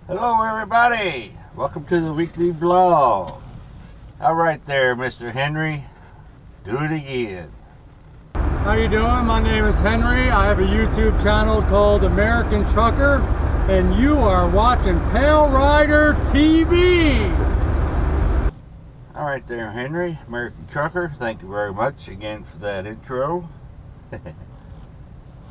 Hello everybody, welcome to the weekly vlog. Alright there, Mr. Henry, do it again. How you doing? My name is Henry. I have a YouTube channel called American Trucker, and you are watching PaleriderTV. Alright there, Henry, American Trucker, thank you very much again for that intro.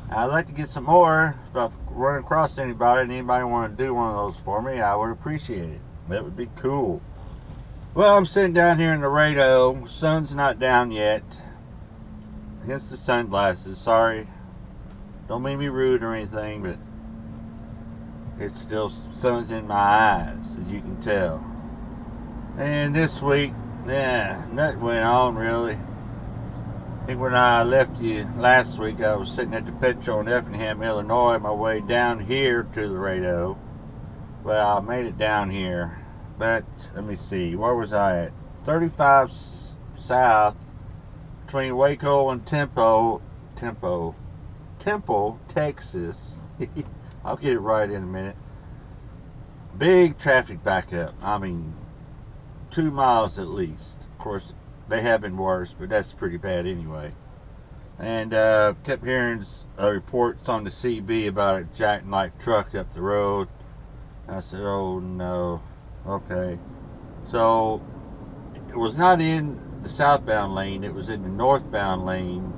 I'd like to get some more. If I run across anybody and anybody want to do one of those for me, I would appreciate it. That would be cool. Well, I'm sitting down here in Laredo. Sun's not down yet. Against the sunglasses, sorry. Don't mean to be rude or anything, but it's still sun's in my eyes, as you can tell. And this week, nothing went on really. I think when I left you last week, I was sitting at the petrol in Effingham, Illinois, on my way down here to Laredo. Well, I made it down here, but let me see, where was I at? 35 south between Waco and Temple, Texas. I'll get it right in a minute. Big traffic backup. I mean, 2 miles at least. Of course, they have been worse, but that's pretty bad anyway. And kept hearing reports on the CB about a jackknife truck up the road. I said, oh no, okay. So it was not in the southbound lane, it was in the northbound lane.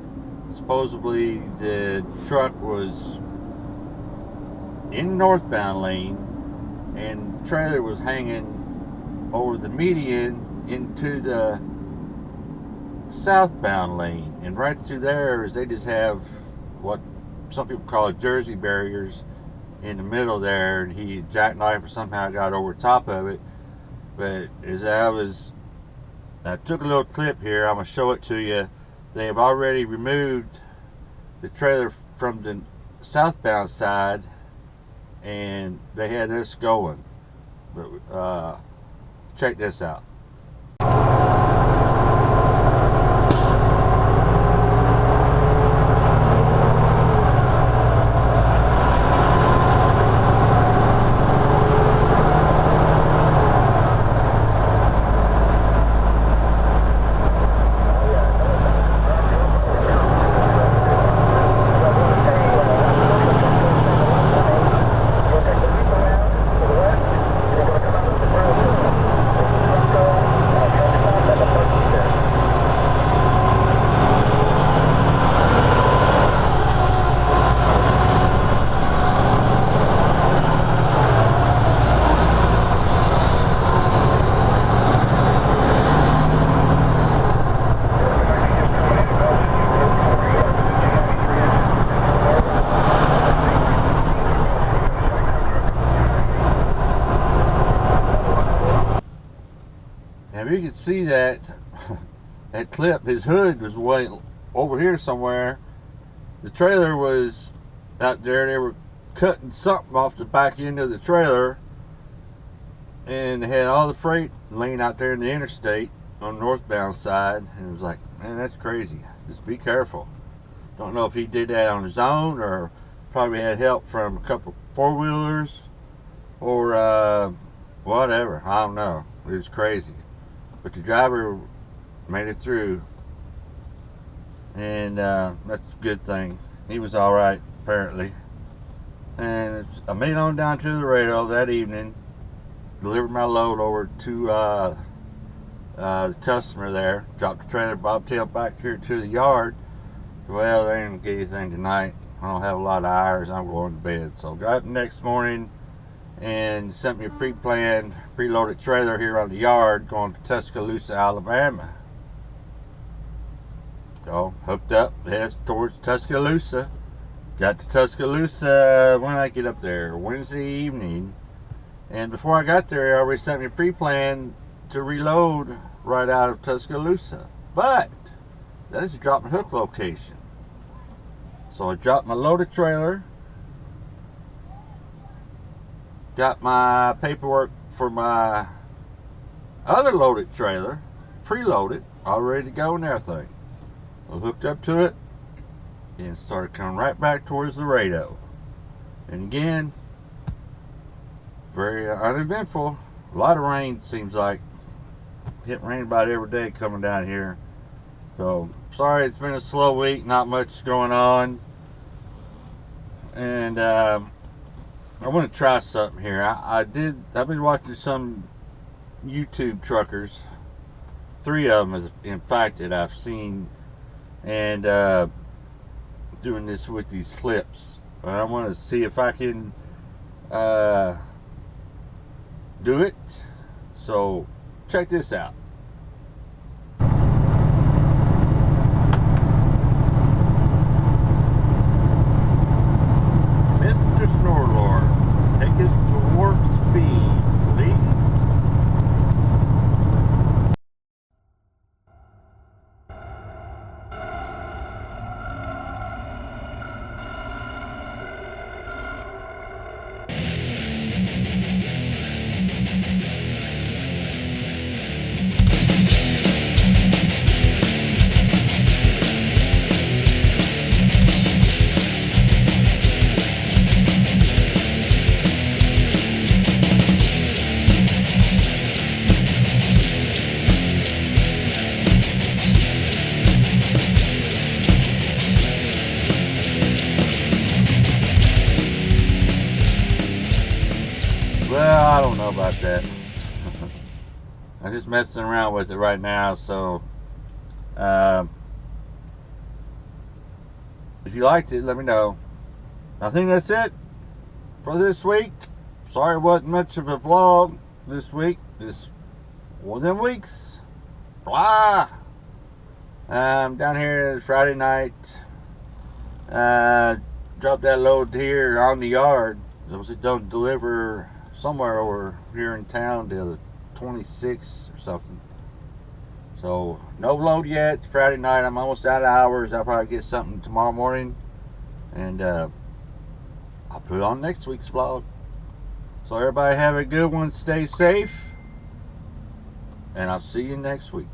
Supposedly the truck was in the northbound lane and the trailer was hanging over the median into the southbound lane, and right through there is they just have what some people call Jersey barriers in the middle there, and he jackknifed or somehow got over top of it. But as I took a little clip here, I'm going to show it to you. They have already removed the trailer from the southbound side and they had this going, but check this out. Now you can see that clip, his hood was way over here somewhere. The trailer was out there. They were cutting something off the back end of the trailer, and they had all the freight laying out there in the interstate on the northbound side. And it was like, man, that's crazy. Just be careful. Don't know if he did that on his own or probably had help from a couple four-wheelers or whatever. I don't know. It was crazy. But the driver made it through, and that's a good thing. He was all right, apparently. And I made it on down to Laredo that evening, delivered my load over to the customer there, dropped the trailer bobtail back here to the yard. Well, they didn't get anything tonight. I don't have a lot of hours. I'm going to bed. So got up the next morning and sent me a pre-planned, preloaded trailer here on the yard going to Tuscaloosa, Alabama. So hooked up, headed towards Tuscaloosa. Got to Tuscaloosa when I get up there, Wednesday evening. And before I got there, they already sent me a pre-plan to reload right out of Tuscaloosa. But that is a drop and hook location. So I dropped my loaded trailer, got my paperwork for my other loaded trailer, preloaded, all ready to go and everything. I hooked up to it and started coming right back towards Laredo. And again, very uneventful. A lot of rain, seems like. Hit rain about every day coming down here. So, sorry it's been a slow week, not much going on. And I want to try something here. I've been watching some YouTube truckers. 3 of them, in fact, that I've seen, and doing this with these flips. And I want to see if I can do it. So check this out. Mr. Snorlord, take us to warp speed, please. Well, I don't know about that. I'm just messing around with it right now, so if you liked it, let me know. I think that's it for this week. Sorry it wasn't much of a vlog this week. Just one of them weeks. Blah. Down here Friday night. Dropped that load here on the yard. It was to deliver somewhere over here in town till the 26th or something. So no load yet. It's Friday night. I'm almost out of hours. I'll probably get something tomorrow morning, and I'll put it on next week's vlog. So everybody have a good one. Stay safe, and I'll see you next week.